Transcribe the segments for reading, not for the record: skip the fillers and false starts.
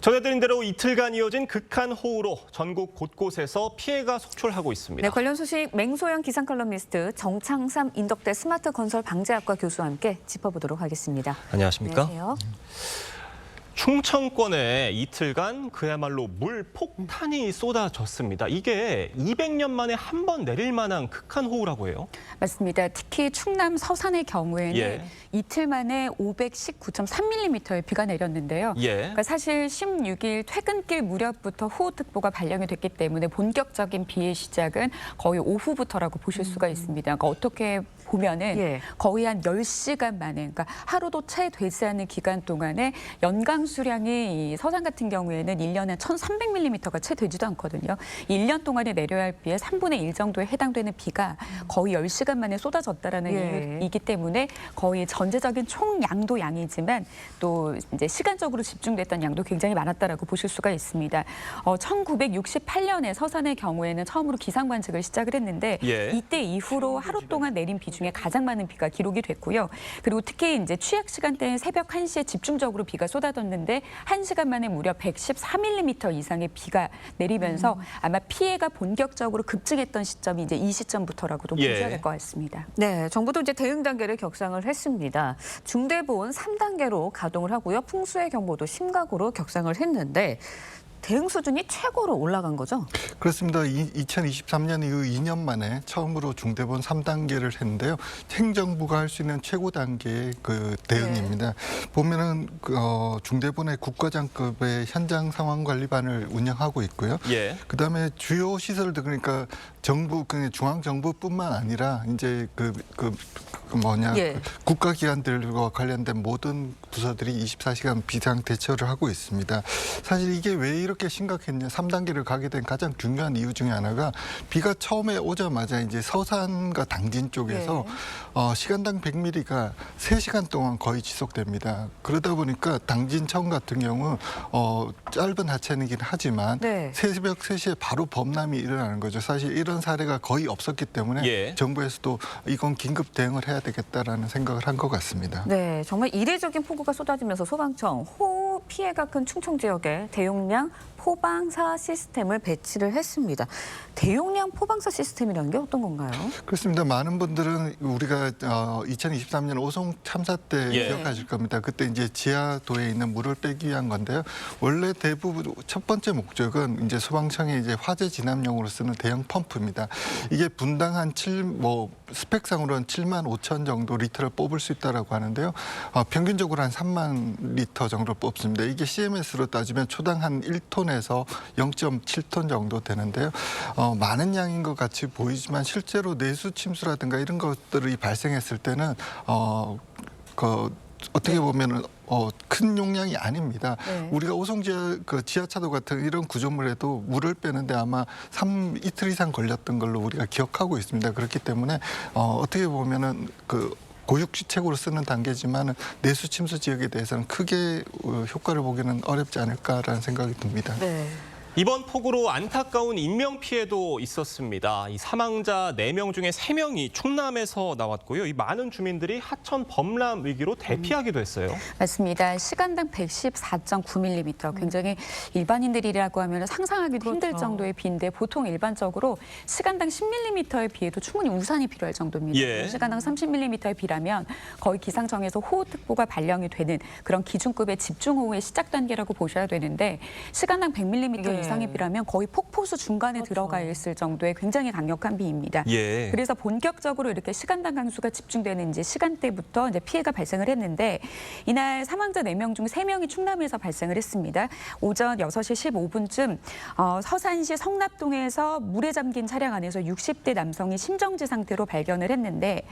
전해드린 대로 이틀간 이어진 극한호우로 전국 곳곳에서 피해가 속출하고 있습니다. 네, 관련 소식 맹소영 기상칼럼니스트 정창삼 인덕대 스마트건설방재학과 교수와 함께 짚어보도록 하겠습니다. 안녕하십니까? 안녕하세요. 충청권에 이틀간 그야말로 물폭탄이 쏟아졌습니다. 이게 200년 만에 한 번 내릴 만한 극한호우라고 해요. 맞습니다. 특히 충남 서산의 경우에는 이틀 만에 519.3mm의 비가 내렸는데요. 그러니까 사실 16일 퇴근길 무렵부터 호우특보가 발령이 됐기 때문에 본격적인 비의 시작은 거의 오후부터라고 보실 수가 있습니다. 그러니까 어떻게 보면은 거의 한 10시간 만에, 그러니까 하루도 채 되지 않는 기간 동안에 연강 수량이 이 서산 같은 경우에는 1년에 1,300mm가 채 되지도 않거든요. 1년 동안에 내려야 할 비의 3분의 1 정도에 해당되는 비가 거의 10시간 만에 쏟아졌다라는 이유이기 때문에 거의 전체적인 총 양도 양이지만 또 이제 시간적으로 집중됐던 양도 굉장히 많았다라고 보실 수가 있습니다. 1968년에 서산의 경우에는 처음으로 기상 관측을 시작을 했는데 이때 이후로 하루 동안 내린 비 중에 가장 많은 비가 기록이 됐고요. 그리고 특히 이제 취약 시간대인 새벽 1시에 집중적으로 비가 쏟아졌는데 1시간 만에 무려 114mm 이상의 비가 내리면서 아마 피해가 본격적으로 급증했던 시점이 이제 이 시점부터라고도 보셔야 될 것 같습니다. 네, 정부도 이제 대응 단계를 격상을 했습니다. 중대보온 3단계로 가동을 하고요. 풍수의 경보도 심각으로 격상을 했는데 대응 수준이 최고로 올라간 거죠? 그렇습니다. 2023년 이후 2년 만에 처음으로 중대본 3단계를 했는데요. 행정부가 할 수 있는 최고 단계의 그 대응입니다. 보면은 중대본의 국가장급의 현장 상황 관리반을 운영하고 있고요. 그다음에 주요 시설들, 그러니까 정부, 중앙 정부뿐만 아니라 이제 국가기관들과 관련된 모든 부서들이 24시간 비상 대처를 하고 있습니다. 사실 이게 왜 이렇게 심각했냐, 3단계를 가게 된 가장 중요한 이유 중에 하나가 비가 처음에 오자마자 이제 서산과 당진 쪽에서 시간당 100mm가 3시간 동안 거의 지속됩니다. 그러다 보니까 당진청 같은 경우 짧은 하천이긴 하지만 새벽 3시에 바로 범람이 일어나는 거죠. 사실 이런 사례가 거의 없었기 때문에 정부에서도 이건 긴급 대응을 해야 되겠다라는 생각을 한 것 같습니다. 네, 정말 이례적인 폭우가 쏟아지면서 소방청 호우 피해가 큰 충청 지역에 대용량 포방사 시스템을 배치를 했습니다. 대용량 포방사 시스템이라는 게 어떤 건가요? 그렇습니다. 많은 분들은 우리가 2023년 오송 참사 때 기억하실 겁니다. 그때 이제 지하도에 있는 물을 빼기 위한 건데요. 원래 대부분 첫 번째 목적은 이제 소방청의 이제 화재 진압용으로 쓰는 대형 펌프입니다. 이게 분당 한 스펙상으로는 7만 5천 정도 리터를 뽑을 수 있다라고 하는데요. 평균적으로 한 3만 리터 정도 뽑습니다. 이게 CMS로 따지면 초당 한 1톤에서 0.7톤 정도 되는데요. 많은 양인 것 같이 보이지만 실제로 내수 침수라든가 이런 것들이 발생했을 때는 어떻게 보면은 큰 용량이 아닙니다. 우리가 오송 지하차도 같은 이런 구조물에도 물을 빼는데 아마 이틀 이상 걸렸던 걸로 우리가 기억하고 있습니다. 그렇기 때문에 어떻게 보면은 고육지책으로 쓰는 단계지만 내수 침수 지역에 대해서는 크게 효과를 보기는 어렵지 않을까라는 생각이 듭니다. 이번 폭우로 안타까운 인명피해도 있었습니다. 이 사망자 4명 중에 3명이 충남에서 나왔고요. 이 많은 주민들이 하천 범람 위기로 대피하기도 했어요. 맞습니다. 시간당 114.9mm, 굉장히 일반인들이라고 하면 상상하기도 힘들 정도의 비인데 보통 일반적으로 시간당 10mm의 비에도 충분히 우산이 필요할 정도입니다. 시간당 30mm의 비라면 거의 기상청에서 호우특보가 발령이 되는 그런 기준급의 집중호우의 시작 단계라고 보셔야 되는데 시간당 100mm 이상의 비라면 거의 폭포수 중간에 들어가 있을 정도의 굉장히 강력한 비입니다. 그래서 본격적으로 이렇게 시간당 강수가 집중되는 이제 시간대부터 이제 피해가 발생을 했는데 이날 사망자 4명 중 3명이 충남에서 발생을 했습니다. 오전 6시 15분쯤 서산시 성납동에서 물에 잠긴 차량 안에서 60대 남성이 심정지 상태로 발견을 했는데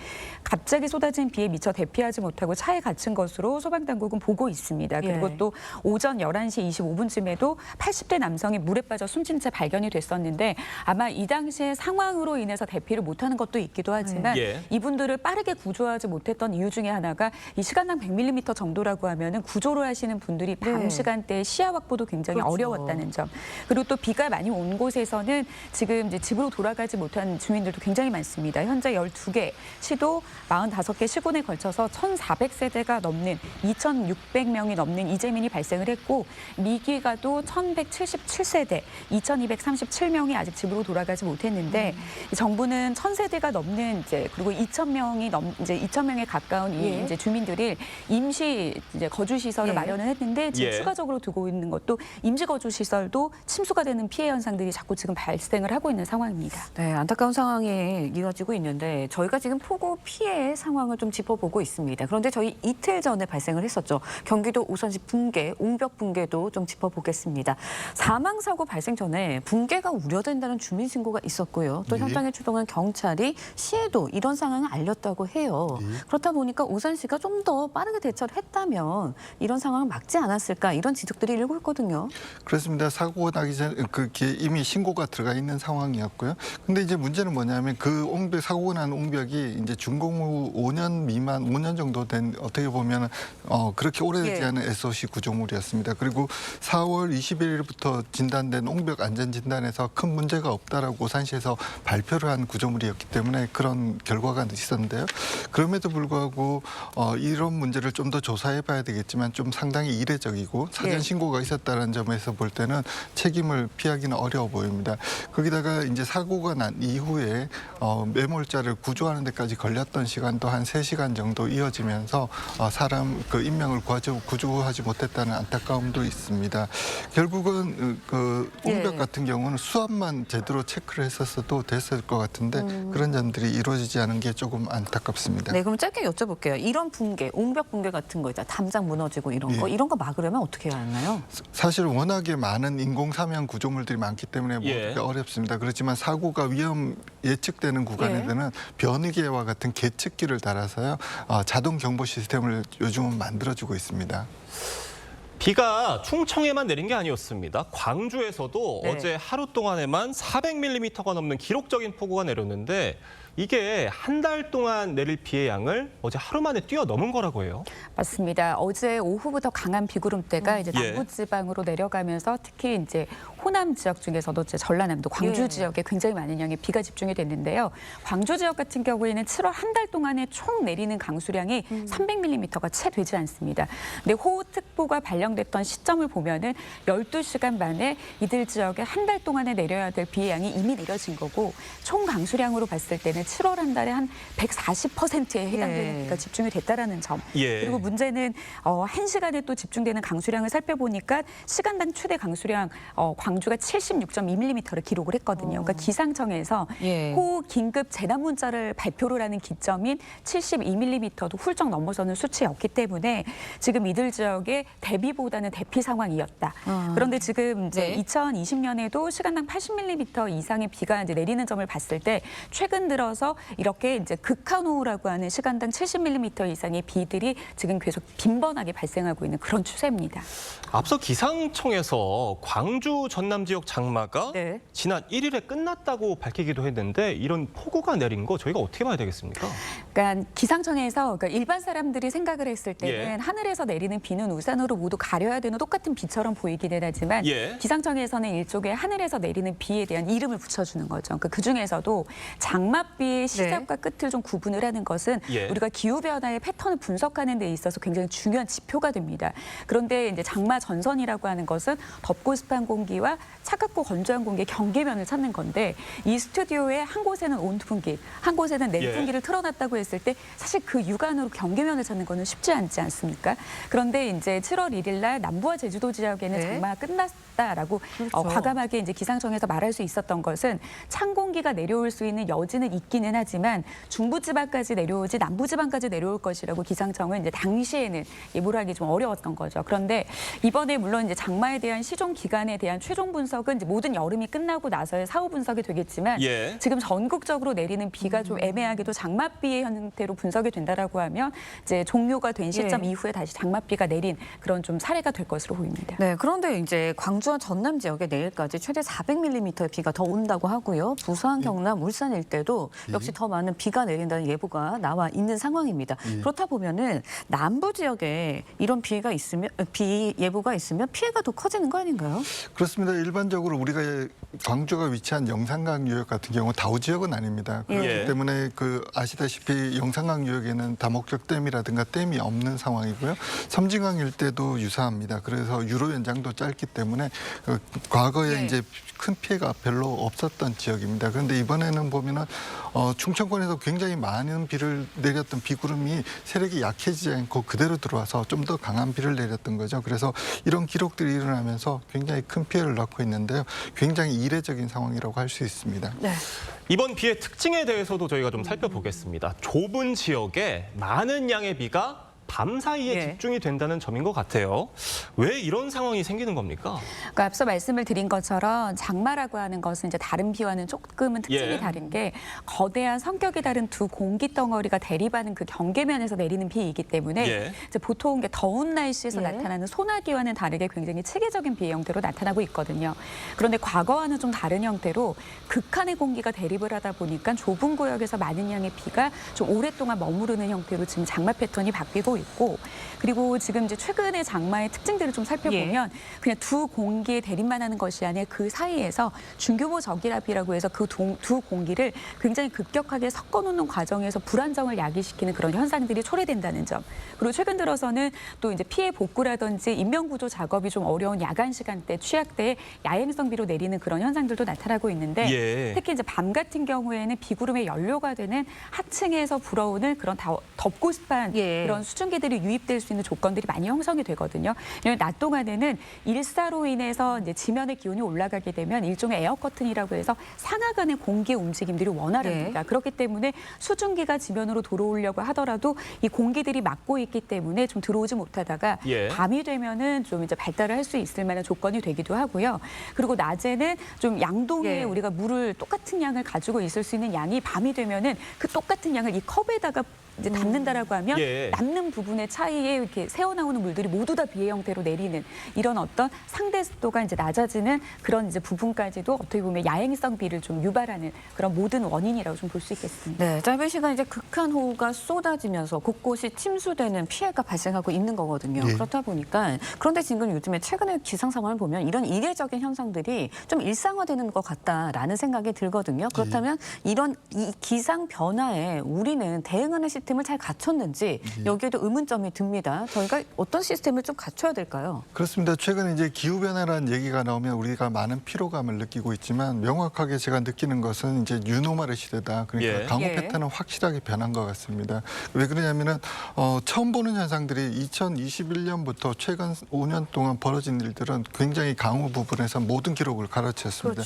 갑자기 쏟아진 비에 미처 대피하지 못하고 차에 갇힌 것으로 소방당국은 보고 있습니다. 그리고 또 오전 11시 25분쯤에도 80대 남성이 물에 빠져 숨진 채 발견이 됐었는데 아마 이 당시의 상황으로 인해서 대피를 못하는 것도 있기도 하지만 이분들을 빠르게 구조하지 못했던 이유 중에 하나가 이 시간당 100mm 정도라고 하면은 구조를 하시는 분들이 밤 시간대에 시야 확보도 굉장히 어려웠다는 점. 그리고 또 비가 많이 온 곳에서는 지금 이제 집으로 돌아가지 못한 주민들도 굉장히 많습니다. 현재 12개 시도 45개 시군에 걸쳐서 1,400세대가 넘는 2,600명이 넘는 이재민이 발생을 했고 미기가도 1,177세대, 2,237명이 아직 집으로 돌아가지 못했는데 정부는 1,000세대가 넘는 이제 그리고 2,000명에 가까운 이 이제 주민들이 임시 이제 거주 시설을 마련을 했는데 지금 추가적으로 두고 있는 것도 임시 거주 시설도 침수가 되는 피해 현상들이 자꾸 지금 발생을 하고 있는 상황입니다. 네, 안타까운 상황이 이어지고 있는데 저희가 지금 폭우 피해 상황을 좀 짚어보고 있습니다. 그런데 저희 이틀 전에 발생을 했었죠. 경기도 오선시 붕괴, 옹벽 붕괴도 좀 짚어보겠습니다. 사망 사고 발생 전에 붕괴가 우려된다는 주민 신고가 있었고요. 또 현장에 출동한 경찰이 시에도 이런 상황을 알렸다고 해요. 그렇다 보니까 오선시가 좀 더 빠르게 대처를 했다면 이런 상황을 막지 않았을까 이런 지적들이 일고 있거든요. 그렇습니다. 사고가 나기 전에 그게 이미 신고가 들어가 있는 상황이었고요. 근데 이제 문제는 뭐냐면 그 옹벽 사고가 난 옹벽이 이제 준공 후 5년 미만 5년 정도 된 어떻게 보면 그렇게 오래되지 않은 SOC 구조물이었습니다. 그리고 4월 21일부터 진단된 옹벽 안전 진단에서 큰 문제가 없다라고 오산시에서 발표를 한 구조물이었기 때문에 그런 결과가 있었는데요. 그럼에도 불구하고 이런 문제를 좀 더 조사해봐야 되겠지만 좀 상당히 이례적이고 사전 신고가 있었다는 점에서 볼 때는 책임을 피하기는 어려워 보입니다. 거기다가 이제 사고가 난 이후에 매몰자를 구조하는 데까지 걸렸던 시간도 한 3시간 정도 이어지면서 사람 그 인명을 구조하지 못했다는 안타까움도 있습니다. 결국은 그 옹벽 같은 경우는 수압만 제대로 체크를 했었어도 됐을 것 같은데 그런 점들이 이루어지지 않은 게 조금 안타깝습니다. 네, 그럼 짧게 여쭤볼게요. 이런 붕괴, 옹벽 붕괴 같은 거 있잖아요. 담장 무너지고 이런 거 막으려면 어떻게 해야 하나요? 사실 워낙에 많은 인공 사면 구조물들이 많기 때문에 모두가 어렵습니다. 그렇지만 사고가 위험 예측되는 구간에서는 변위계와 같은 계측기를 달아서요 자동 경보 시스템을 요즘은 만들어주고 있습니다. 비가 충청에만 내린 게 아니었습니다. 광주에서도 어제 하루 동안에만 400mm가 넘는 기록적인 폭우가 내렸는데 이게 한 달 동안 내릴 비의 양을 어제 하루 만에 뛰어넘은 거라고 해요. 맞습니다. 어제 오후부터 강한 비구름대가 이제 남부지방으로 내려가면서 특히 이제 호남 지역 중에서도 이제 전라남도, 광주 지역에 굉장히 많은 양의 비가 집중이 됐는데요. 광주 지역 같은 경우에는 7월 한 달 동안에 총 내리는 강수량이 300mm가 채 되지 않습니다. 근데 호우특보가 발령됐던 시점을 보면은 12시간 만에 이들 지역에 한 달 동안에 내려야 될 비의 양이 이미 내려진 거고 총 강수량으로 봤을 때는 7월 한 달에 한 140%에 해당되는 비가 집중이 됐다라는 점. 그리고 문제는 1시간에 또 집중되는 강수량을 살펴보니까 시간당 최대 강수량 광주가 76.2mm를 기록을 했거든요. 그러니까 기상청에서 호우 긴급 재난 문자를 발표를 하는 기점인 72mm도 훌쩍 넘어서는 수치였기 때문에 지금 이들 지역의 대비보다는 대피 상황이었다. 그런데 지금 이제 2020년에도 시간당 80mm 이상의 비가 이제 내리는 점을 봤을 때 최근 들어서 이렇게 이제 극한호우라고 하는 시간당 70mm 이상의 비들이 지금 계속 빈번하게 발생하고 있는 그런 추세입니다. 앞서 기상청에서 광주 전남 지역 장마가 지난 1일에 끝났다고 밝히기도 했는데 이런 폭우가 내린 거 저희가 어떻게 봐야 되겠습니까? 그러니까 기상청에서 일반 사람들이 생각을 했을 때는 하늘에서 내리는 비는 우산으로 모두 가려야 되는 똑같은 비처럼 보이기는 하지만 기상청에서는 일종의 하늘에서 내리는 비에 대한 이름을 붙여주는 거죠. 그러니까 그중에서도 장맛비의 시작과 끝을 좀 구분을 하는 것은 우리가 기후변화의 패턴을 분석하는 데 있어서 굉장히 중요한 지표가 됩니다. 그런데 이제 장마 전선이라고 하는 것은 덥고 습한 공기와 차갑고 건조한 공기의 경계면을 찾는 건데 이 스튜디오에 한 곳에는 온풍기, 한 곳에는 냉풍기를 틀어놨다고 했을 때 사실 그 육안으로 경계면을 찾는 거는 쉽지 않지 않습니까? 그런데 이제 7월 1일 날 남부와 제주도 지역에는 장마가 끝났다라고 과감하게 이제 기상청에서 말할 수 있었던 것은 찬 공기가 내려올 수 있는 여지는 있기는 하지만 중부지방까지 내려오지 남부지방까지 내려올 것이라고 기상청은 이제 당시에는 예보를 하기 좀 어려웠던 거죠. 그런데 이번에 물론 이제 장마에 대한 시종 기간에 대한 최종 분석은 이제 모든 여름이 끝나고 나서의 사후 분석이 되겠지만 지금 전국적으로 내리는 비가 좀 애매하게도 장맛비의 상태로 분석이 된다라고 하면 이제 종료가 된 시점 이후에 다시 장맛비가 내린 그런 좀 사례가 될 것으로 보입니다. 네, 그런데 이제 광주와 전남 지역에 내일까지 최대 400mm의 비가 더 온다고 하고요. 부산, 경남, 울산 일대도 역시 더 많은 비가 내린다는 예보가 나와 있는 상황입니다. 그렇다 보면은 남부 지역에 이런 비 예보가 있으면 피해가 더 커지는 거 아닌가요? 그렇습니다. 일반적으로 우리가 광주가 위치한 영산강 유역 같은 경우 다우 지역은 아닙니다. 그렇기 때문에 아시다시피 영산강 유역에는 다목적 댐이라든가 댐이 없는 상황이고요. 섬진강 일대도 유사합니다. 그래서 유로 연장도 짧기 때문에 과거에 이제 큰 피해가 별로 없었던 지역입니다. 그런데 이번에는 보면은 충청권에서 굉장히 많은 비를 내렸던 비구름이 세력이 약해지지 않고 그대로 들어와서 좀 더 강한 비를 내렸던 거죠. 그래서 이런 기록들이 일어나면서 굉장히 큰 피해를 낳고 있는데요. 굉장히 이례적인 상황이라고 할 수 있습니다. 네. 이번 비의 특징에 대해서도 저희가 좀 살펴보겠습니다. 좁은 지역에 많은 양의 비가 밤 사이에 집중이 된다는 점인 것 같아요. 왜 이런 상황이 생기는 겁니까? 그러니까 앞서 말씀을 드린 것처럼 장마라고 하는 것은 이제 다른 비와는 조금은 특징이 다른 게 거대한 성격이 다른 두 공기 덩어리가 대립하는 그 경계면에서 내리는 비이기 때문에 이제 보통 더운 날씨에서 나타나는 소나기와는 다르게 굉장히 체계적인 비의 형태로 나타나고 있거든요. 그런데 과거와는 좀 다른 형태로 극한의 공기가 대립을 하다 보니까 좁은 구역에서 많은 양의 비가 좀 오랫동안 머무르는 형태로 지금 장마 패턴이 바뀌고 있고, 그리고 지금 이제 최근의 장마의 특징들을 좀 살펴보면 그냥 두 공기의 대립만 하는 것이 아니라 그 사이에서 중규모 저기압이라고 해서 그 두 공기를 굉장히 급격하게 섞어놓는 과정에서 불안정을 야기시키는 그런 현상들이 초래된다는 점. 그리고 최근 들어서는 또 이제 피해 복구라든지 인명구조 작업이 좀 어려운 야간 시간대, 취약대에 야행성 비로 내리는 그런 현상들도 나타나고 있는데 특히 이제 밤 같은 경우에는 비구름의 연료가 되는 하층에서 불어오는 그런 덥고 습한 그런 수증기들이 유입될 수 있는 조건들이 많이 형성이 되거든요. 왜냐하면 낮 동안에는 일사로 인해서 이제 지면의 기온이 올라가게 되면 일종의 에어 커튼이라고 해서 상하간의 공기의 움직임들이 원활합니다. 그렇기 때문에 수증기가 지면으로 들어오려고 하더라도 이 공기들이 막고 있기 때문에 좀 들어오지 못하다가 밤이 되면은 좀 이제 발달을 할 수 있을 만한 조건이 되기도 하고요. 그리고 낮에는 좀 양동이에 우리가 물을 똑같은 양을 가지고 있을 수 있는 양이 밤이 되면은 그 똑같은 양을 이 컵에다가 이제 담는다라고 하면 남는 부분의 차이에 이렇게 새어나오는 물들이 모두 다 비의 형태로 내리는 이런 어떤 상대 습도가 이제 낮아지는 그런 이제 부분까지도 어떻게 보면 야행성 비를 좀 유발하는 그런 모든 원인이라고 좀 볼 수 있겠습니다. 네, 짧은 시간 이제 극한 호우가 쏟아지면서 곳곳이 침수되는 피해가 발생하고 있는 거거든요. 그렇다 보니까 그런데 지금 요즘에 최근의 기상 상황을 보면 이런 이례적인 현상들이 좀 일상화되는 것 같다라는 생각이 들거든요. 그렇다면 이런 이 기상 변화에 우리는 대응하는 시스템을 잘 갖췄는지 여기에도 의문점이 듭니다. 저희가 어떤 시스템을 좀 갖춰야 될까요? 그렇습니다. 최근에 이제 기후 변화라는 얘기가 나오면 우리가 많은 피로감을 느끼고 있지만 명확하게 제가 느끼는 것은 이제 뉴노멀의 시대다. 그러니까 강우 패턴은 확실하게 변한 것 같습니다. 왜 그러냐면은 처음 보는 현상들이 2021년부터 최근 5년 동안 벌어진 일들은 굉장히 강우 부분에서 모든 기록을 갈아치웠습니다.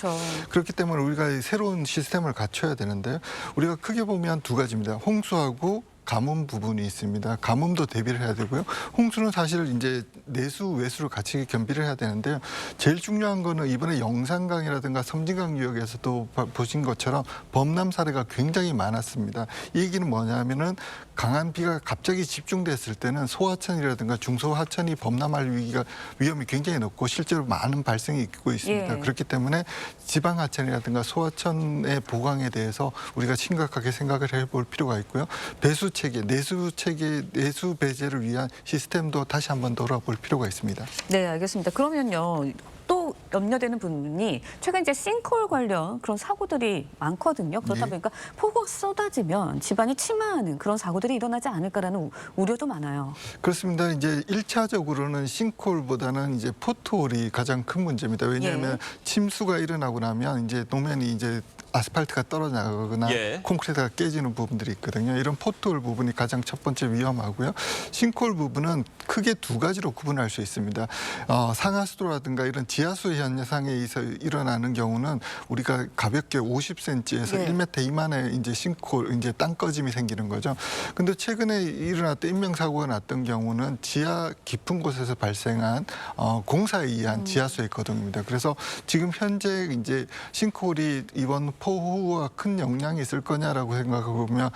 그렇기 때문에 우리가 새로운 시스템을 갖춰야 되는데요. 우리가 크게 보면 두 가지입니다. 홍수하고 가뭄 부분이 있습니다. 가뭄도 대비를 해야 되고요. 홍수는 사실 이제 내수, 외수를 같이 겸비를 해야 되는데요. 제일 중요한 거는 이번에 영산강이라든가 섬진강 유역에서도 보신 것처럼 범람 사례가 굉장히 많았습니다. 이 얘기는 뭐냐면은 강한 비가 갑자기 집중됐을 때는 소하천이라든가 중소하천이 범람할 위험이 굉장히 높고 실제로 많은 발생이 있고 있습니다. 그렇기 때문에 지방하천이라든가 소하천의 보강에 대해서 우리가 심각하게 생각을 해볼 필요가 있고요. 배수 체계, 내수 배제를 위한 시스템도 다시 한번 돌아볼 필요가 있습니다. 네, 알겠습니다. 그러면요. 또 염려되는 부분이 최근 이제 싱크홀 관련 그런 사고들이 많거든요. 그렇다 보니까 폭우가 쏟아지면 집안이 침하하는 그런 사고들이 일어나지 않을까라는 우려도 많아요. 그렇습니다. 이제 1차적으로는 싱크홀보다는 이제 포트홀이 가장 큰 문제입니다. 왜냐하면 침수가 일어나고 나면 이제 노면이 이제 아스팔트가 떨어져나가거나 콘크리트가 깨지는 부분들이 있거든요. 이런 포트홀 부분이 가장 첫 번째 위험하고요. 싱크홀 부분은 크게 두 가지로 구분할 수 있습니다. 상하수도라든가 이런 지하수 현상에 의해서 일어나는 경우는 우리가 가볍게 50cm에서 1m 미만의 이제 싱크홀, 이제 땅 꺼짐이 생기는 거죠. 근데 최근에 일어났던 인명사고가 났던 경우는 지하 깊은 곳에서 발생한 공사에 의한 지하수의 거동입니다. 그래서 지금 현재 이제 싱크홀이 이번 폭우가 큰 영향이 있을 거냐라고 생각해 보면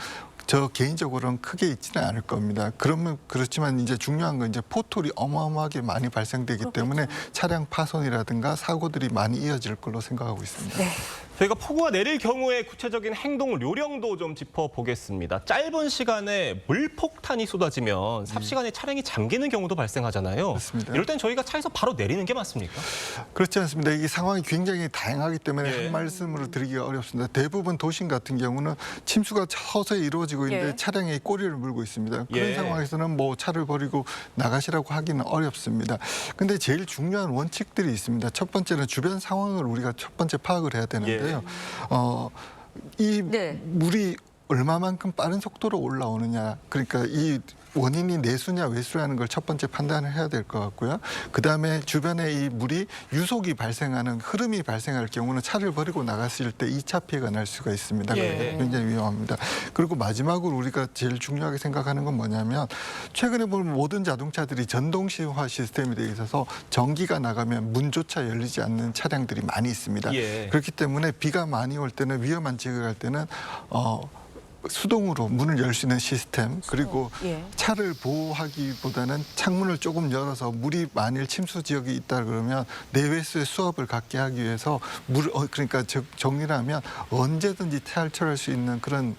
저 개인적으로는 크게 있지는 않을 겁니다. 그렇지만 이제 중요한 건 이제 포톨이 어마어마하게 많이 발생되기 때문에 차량 파손이라든가 사고들이 많이 이어질 걸로 생각하고 있습니다. 네. 저희가 폭우가 내릴 경우에 구체적인 행동 요령도 좀 짚어보겠습니다. 짧은 시간에 물폭탄이 쏟아지면 삽시간에 차량이 잠기는 경우도 발생하잖아요. 그렇습니다. 이럴 땐 저희가 차에서 바로 내리는 게 맞습니까? 그렇지 않습니다. 이게 상황이 굉장히 다양하기 때문에 예. 한 말씀으로 드리기가 어렵습니다. 대부분 도심 같은 경우는 침수가 서서히 이루어지고 있는데 예. 차량에 꼬리를 물고 있습니다. 그런 예. 상황에서는 뭐 차를 버리고 나가시라고 하기는 어렵습니다. 근데 제일 중요한 원칙들이 있습니다. 첫 번째는 주변 상황을 우리가 첫 번째 파악을 해야 되는데요. 이 네. 물이 얼마만큼 빠른 속도로 올라오느냐, 그러니까 이 원인이 내수냐 외수라는 걸 첫 번째 판단을 해야 될 것 같고요. 그다음에 주변에 이 물이 유속이 발생하는 흐름이 발생할 경우는 차를 버리고 나갔을 때 2차 피해가 날 수가 있습니다. 예. 굉장히 위험합니다. 그리고 마지막으로 우리가 제일 중요하게 생각하는 건 뭐냐면 최근에 보면 모든 자동차들이 전동시화 시스템이 되어 있어서 전기가 나가면 문조차 열리지 않는 차량들이 많이 있습니다. 예. 그렇기 때문에 비가 많이 올 때는 위험한 지역에 갈 때는 수동으로 문을 열 수 있는 시스템 그리고 예. 차를 보호하기보다는 창문을 조금 열어서 물이 만일 침수 지역이 있다 그러면 내외수의 수압을 갖게 하기 위해서 그러니까 정리를 하면 언제든지 탈출할 수 있는 그런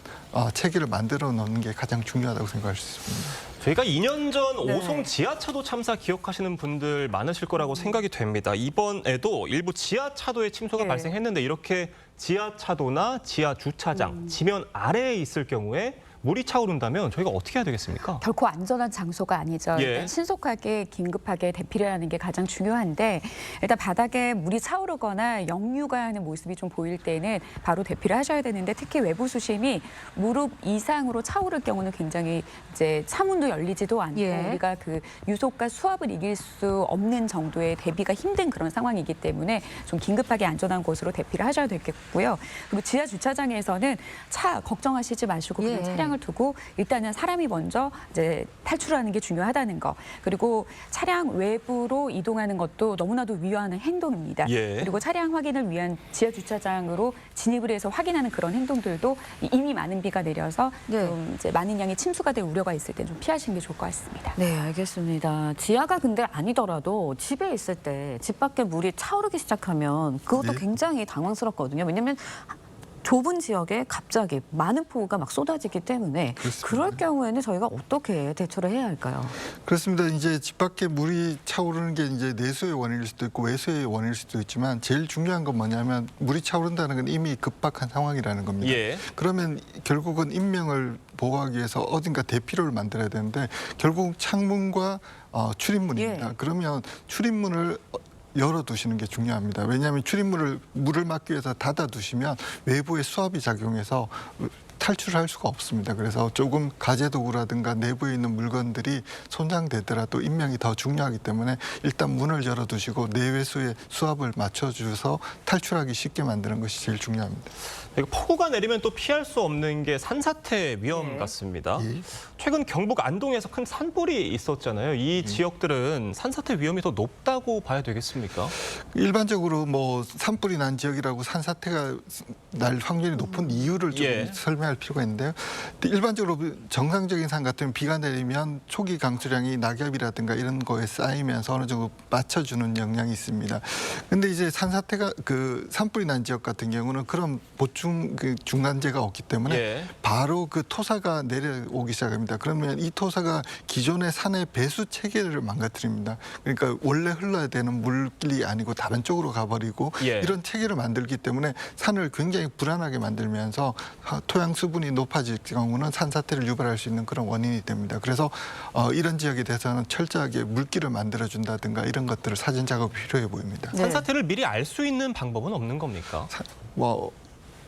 체계를 만들어 놓는 게 가장 중요하다고 생각할 수 있습니다. 저희가 2년 전 네. 오송 지하차도 참사 기억하시는 분들 많으실 거라고 생각이 됩니다. 이번에도 일부 지하차도에 침수가 예. 발생했는데 이렇게 지하차도나 지하 주차장, 지면 아래에 있을 경우에 물이 차오른다면 저희가 어떻게 해야 되겠습니까? 결코 안전한 장소가 아니죠. 예. 일단 신속하게 긴급하게 대피를 하는 게 가장 중요한데 일단 바닥에 물이 차오르거나 역류가 하는 모습이 좀 보일 때는 바로 대피를 하셔야 되는데 특히 외부 수심이 무릎 이상으로 차오를 경우는 굉장히 이제 차문도 열리지도 않고 예. 우리가 그 유속과 수압을 이길 수 없는 정도의 대비가 힘든 그런 상황이기 때문에 좀 긴급하게 안전한 곳으로 대피를 하셔야 되겠고요. 그리고 지하 주차장에서는 차 걱정하시지 마시고 그냥 예. 차량을 두고 일단은 사람이 먼저 이제 탈출하는 게 중요하다는 거. 그리고 차량 외부로 이동하는 것도 너무나도 위험한 행동입니다. 예. 그리고 차량 확인을 위한 지하 주차장으로 진입을 해서 확인하는 그런 행동들도 이미 많은 비가 내려서 네. 좀 이제 많은 양의 침수가 될 우려가 있을 때 좀 피하시는 게 좋을 것 같습니다. 네, 알겠습니다. 지하가 근데 아니더라도 집에 있을 때 집 밖에 물이 차오르기 시작하면 그것도 네. 굉장히 당황스럽거든요. 왜냐하면 좁은 지역에 갑자기 많은 폭우가 막 쏟아지기 때문에 그렇습니다. 그럴 경우에는 저희가 어떻게 대처를 해야 할까요? 그렇습니다. 이제 집 밖에 물이 차오르는 게 이제 내수의 원인일 수도 있고 외수의 원인일 수도 있지만 제일 중요한 건 뭐냐면 물이 차오른다는 건 이미 급박한 상황이라는 겁니다. 예. 그러면 결국은 인명을 보호하기 위해서 어딘가 대피로를 만들어야 되는데 결국 창문과 출입문입니다. 예. 그러면 출입문을 열어두시는 게 중요합니다. 왜냐하면 물을 막기 위해서 닫아두시면 외부의 수압이 작용해서 탈출할 수가 없습니다. 그래서 조금 가재도구라든가 내부에 있는 물건들이 손상되더라도 인명이 더 중요하기 때문에 일단 문을 열어두시고 내외수의 수압을 맞춰주셔서 탈출하기 쉽게 만드는 것이 제일 중요합니다. 폭우가 내리면 또 피할 수 없는 게 산사태 위험 네. 같습니다. 예. 최근 경북 안동에서 큰 산불이 있었잖아요. 이 지역들은 산사태 위험이 더 높다고 봐야 되겠습니까? 일반적으로 뭐 산불이 난 지역이라고 산사태가 날 확률이 높은 이유를 좀 예. 설명할 필요가 있는데요. 정상적으로 정상적인 산 같으면 비가 내리면 초기 강수량이 낙엽이라든가 이런 거에 쌓이면서 어느 정도 맞춰주는 영향이 있습니다. 근데 이제 산사태가 산불이 난 지역 같은 경우는 그런 보충 중간재가 없기 때문에 예. 바로 그 토사가 내려오기 시작합니다. 그러면 이 토사가 기존의 산의 배수 체계를 망가뜨립니다. 그러니까 원래 흘러야 되는 물길이 아니고 다른 쪽으로 가버리고 예. 이런 체계를 만들기 때문에 산을 굉장히 불안하게 만들면서 토양 수분이 높아질 경우는 산사태를 유발할 수 있는 그런 원인이 됩니다. 그래서 이런 지역에 대해서는 철저하게 물길을 만들어준다든가 이런 것들을 사전 작업이 필요해 보입니다. 네. 산사태를 미리 알 수 있는 방법은 없는 겁니까?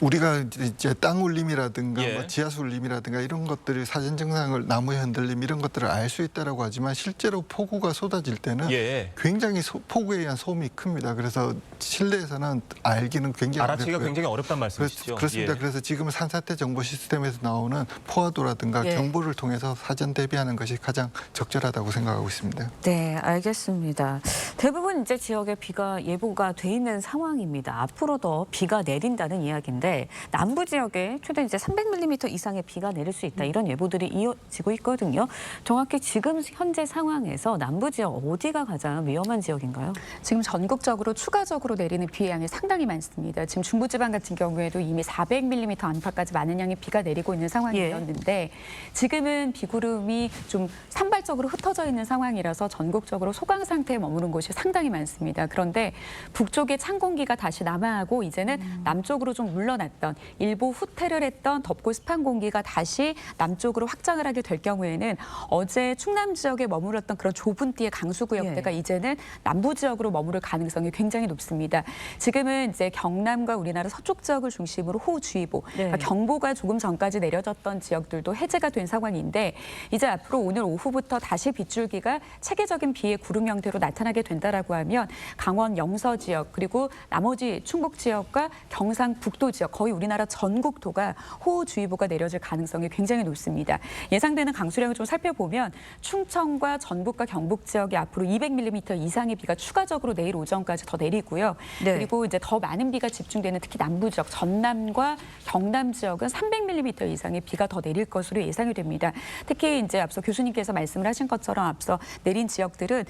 우리가 이제 땅 울림이라든가 예. 뭐 지하수 울림이라든가 이런 것들이 사전 증상을 나무의 흔들림 이런 것들을 알 수 있다라고 하지만 실제로 폭우가 쏟아질 때는 예. 굉장히 폭우에 의한 소음이 큽니다. 그래서 실내에서는 알기는 굉장히 알아채기가 어렵고요. 굉장히 어렵단 말씀이시죠? 그렇습니다. 예. 그래서 지금 산사태 정보 시스템에서 나오는 포화도라든가 예. 경보를 통해서 사전 대비하는 것이 가장 적절하다고 생각하고 있습니다. 네, 알겠습니다. 대부분 이제 지역에 비가 예보가 돼 있는 상황입니다. 앞으로 더 비가 내린다는 이야기인데 있는데 남부 지역에 최대 이제 300mm 이상의 비가 내릴 수 있다 이런 예보들이 이어지고 있거든요. 정확히 지금 현재 상황에서 남부 지역 어디가 가장 위험한 지역인가요? 지금 전국적으로 추가적으로 내리는 비의 양이 상당히 많습니다. 지금 중부지방 같은 경우에도 이미 400mm 안팎까지 많은 양의 비가 내리고 있는 상황이었는데 지금은 비구름이 좀 산발적으로 흩어져 있는 상황이라서 전국적으로 소강 상태에 머무는 곳이 상당히 많습니다. 그런데 북쪽에 찬 공기가 다시 남하하고 이제는 남쪽으로 좀 물러났던 일부 후퇴를 했던 덥고 습한 공기가 다시 남쪽으로 확장을 하게 될 경우에는 어제 충남 지역에 머물렀던 그런 좁은 띠의 강수구역대가 이제는 남부 지역으로 머무를 가능성이 굉장히 높습니다. 지금은 이제 경남과 우리나라 서쪽 지역을 중심으로 호우주의보, 그러니까 경보가 조금 전까지 내려졌던 지역들도 해제가 된 상황인데 이제 앞으로 오늘 오후부터 다시 빗줄기가 체계적인 비의 구름 형태로 나타나게 된다라고 하면 강원 영서 지역 그리고 나머지 충북 지역과 경상북도 지역 거의 우리나라 전국토가 호우주의보가 내려질 가능성이 굉장히 높습니다. 예상되는 강수량을 좀 살펴보면 충청과 전북과 경북 지역이 앞으로 200mm 이상의 비가 추가적으로 내일 오전까지 더 내리고요. 그리고 이제 더 많은 비가 집중되는 특히 남부 지역 전남과 경남 지역은 300mm 이상의 비가 더 내릴 것으로 예상이 됩니다. 특히 이제 앞서 교수님께서 말씀을 하신 것처럼 앞서 내린 지역들은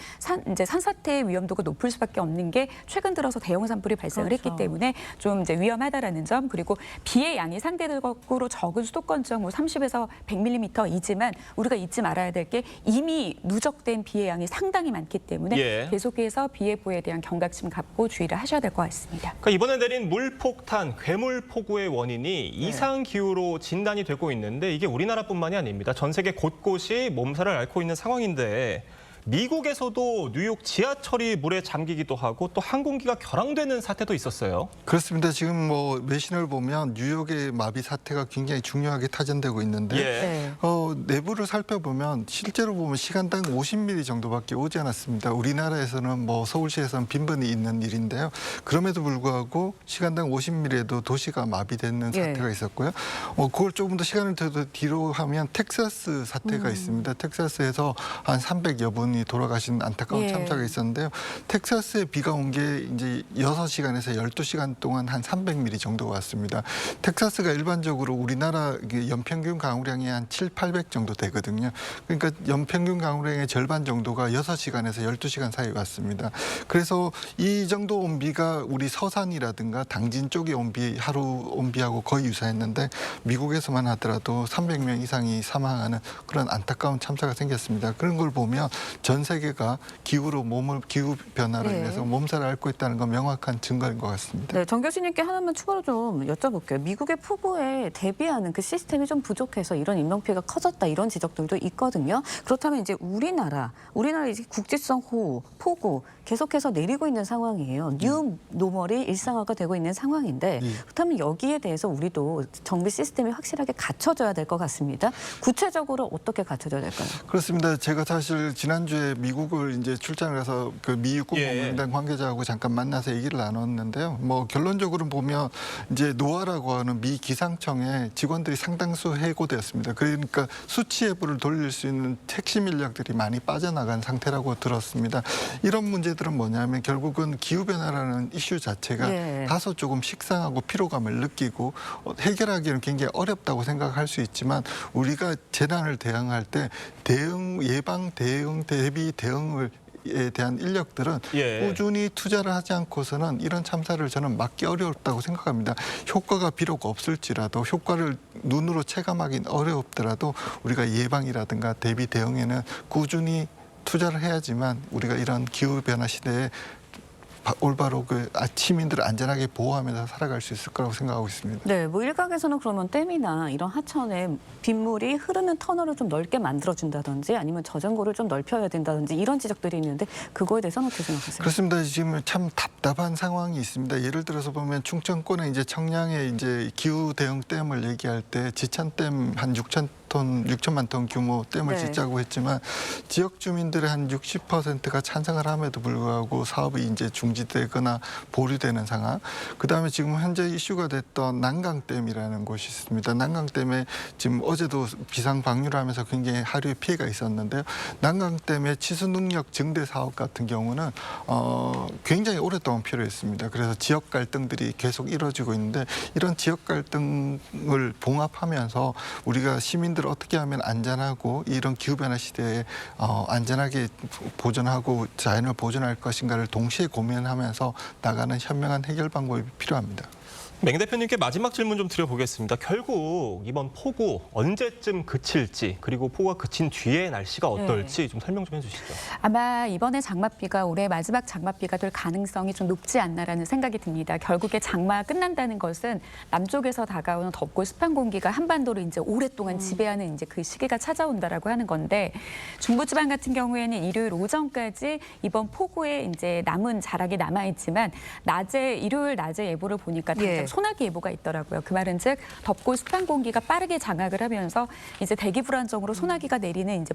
이제 산사태의 위험도가 높을 수밖에 없는 게 최근 들어서 대형 산불이 발생을 했기 때문에 좀 이제 위험하다라는 점 그리고 비의 양이 상대적으로 적은 수도권 지역 뭐 30에서 100mm이지만 우리가 잊지 말아야 될 게 이미 누적된 비의 양이 상당히 많기 때문에 계속해서 비 예보에 대한 경각심 갖고 주의를 하셔야 될 것 같습니다. 그러니까 이번에 내린 물폭탄, 괴물폭우의 원인이 이상 기후로 진단이 되고 있는데 이게 우리나라뿐만이 아닙니다. 전 세계 곳곳이 몸살을 앓고 있는 상황인데 미국에서도 뉴욕 지하철이 물에 잠기기도 하고 또 항공기가 결항되는 사태도 있었어요. 그렇습니다. 지금 뭐 외신을 보면 뉴욕의 마비 사태가 굉장히 중요하게 타전되고 있는데 내부를 살펴보면 실제로 보면 시간당 50mm 정도밖에 오지 않았습니다. 우리나라에서는 뭐 서울시에서는 빈번히 있는 일인데요. 그럼에도 불구하고 시간당 50mm에도 도시가 마비되는 사태가 있었고요. 그걸 조금 더 시간을 더 뒤로 하면 텍사스 사태가 있습니다. 텍사스에서 한 300여 분이 돌아가신 안타까운 참사가 있었는데요. 텍사스에 비가 온 게 이제 6시간에서 12시간 동안 한 300mm 정도가 왔습니다. 텍사스가 일반적으로 우리나라 연평균 강우량이 한 700, 800 정도 되거든요. 그러니까 연평균 강우량의 절반 정도가 6시간에서 12시간 사이에 왔습니다. 그래서 이 정도 온비가 우리 서산이라든가 당진 쪽에 온비, 하루 온비하고 거의 유사했는데 미국에서만 하더라도 300명 이상이 사망하는 그런 안타까운 참사가 생겼습니다. 그런 걸 보면 전 세계가 기후 변화로 인해서 몸살을 앓고 있다는 건 명확한 증거인 것 같습니다. 네, 정 교수님께 하나만 추가로 좀 여쭤볼게요. 미국의 폭우에 대비하는 그 시스템이 좀 부족해서 이런 인명피해가 커졌다 이런 지적들도 있거든요. 그렇다면 이제 우리나라 이제 국지성 호우, 폭우 계속해서 내리고 있는 상황이에요. 뉴 노멀이 일상화가 되고 있는 상황인데 그렇다면 여기에 대해서 우리도 정비 시스템이 확실하게 갖춰져야 될 것 같습니다. 구체적으로 어떻게 갖춰져야 될까요? 그렇습니다. 제가 사실 지난주에 미국을 이제 출장을 해서 그 미 육군공무원단 관계자하고 잠깐 만나서 얘기를 나눴는데요. 뭐 결론적으로 보면 이제 노아라고 하는 미 기상청에 직원들이 상당수 해고되었습니다. 그러니까 수치 예보를 돌릴 수 있는 핵심 인력들이 많이 빠져나간 상태라고 들었습니다. 이런 문제들은 뭐냐면 결국은 기후변화라는 이슈 자체가 다소 조금 식상하고 피로감을 느끼고 해결하기는 굉장히 어렵다고 생각할 수 있지만 우리가 재난을 대응할 때 예방, 대응, 대비, 대응을 에 대한 인력들은 꾸준히 투자를 하지 않고서는 이런 참사를 저는 막기 어렵다고 생각합니다. 효과가 비록 없을지라도 효과를 눈으로 체감하기는 어렵더라도 우리가 예방이라든가 대비 대응에는 꾸준히 투자를 해야지만 우리가 이런 기후변화 시대에 올바로 그 시민들을 안전하게 보호하면서 살아갈 수 있을 거라고 생각하고 있습니다. 네, 뭐 일각에서는 그러면 댐이나 이런 하천에 빗물이 흐르는 터널을 좀 넓게 만들어준다든지 아니면 저전고를 좀 넓혀야 된다든지 이런 지적들이 있는데 그거에 대해서는 어떻게 생각하세요? 그렇습니다. 지금 참 답답한 상황이 있습니다. 예를 들어서 보면 충청권에 이제 청량에 이제 기후 대응 댐을 얘기할 때 지천댐 한 6천 6천만 톤 규모 댐을 네. 짓자고 했지만 지역 주민들의 한 60%가 찬성을 함에도 불구하고 사업이 이제 중지되거나 보류되는 상황. 그다음에 지금 현재 이슈가 됐던 난강댐이라는 곳이 있습니다. 난강댐에 지금 어제도 비상 방류를 하면서 굉장히 하류의 피해가 있었는데요. 난강댐의 치수 능력 증대 사업 같은 경우는 굉장히 오랫동안 필요했습니다. 그래서 지역 갈등들이 계속 이루어지고 있는데 이런 지역 갈등을 봉합하면서 우리가 시민들을 어떻게 하면 안전하고 이런 기후변화 시대에 안전하게 보존하고 자연을 보존할 것인가를 동시에 고민하면서 나가는 현명한 해결 방법이 필요합니다. 맹 대표님께 마지막 질문 좀 드려보겠습니다. 결국 이번 폭우 언제쯤 그칠지 그리고 폭우가 그친 뒤에 날씨가 어떨지 좀 설명 좀 해주시죠. 아마 이번에 장맛비가 올해 마지막 장맛비가 될 가능성이 좀 높지 않나라는 생각이 듭니다. 결국에 장마가 끝난다는 것은 남쪽에서 다가오는 덥고 습한 공기가 한반도를 이제 오랫동안 지배하는 이제 그 시기가 찾아온다라고 하는 건데 중부지방 같은 경우에는 일요일 오전까지 이번 폭우에 이제 남은 자락이 남아 있지만 일요일 낮에 예보를 보니까 당장 소나기 예보가 있더라고요. 그 말은즉 덥고 습한 공기가 빠르게 장악을 하면서 이제 대기 불안정으로 소나기가 내리는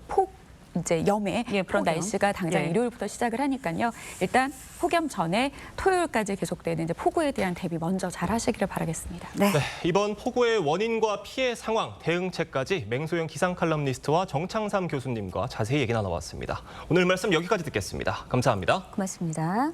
이제 염해 그런 폭염. 날씨가 당장 일요일부터 시작을 하니까요. 일단 폭염 전에 토요일까지 계속되는 이제 폭우에 대한 대비 먼저 잘 하시기를 바라겠습니다. 네, 이번 폭우의 원인과 피해 상황, 대응책까지 맹소영 기상 칼럼니스트와 정창삼 교수님과 자세히 얘기 나눠봤습니다. 오늘 말씀 여기까지 듣겠습니다. 감사합니다. 고맙습니다.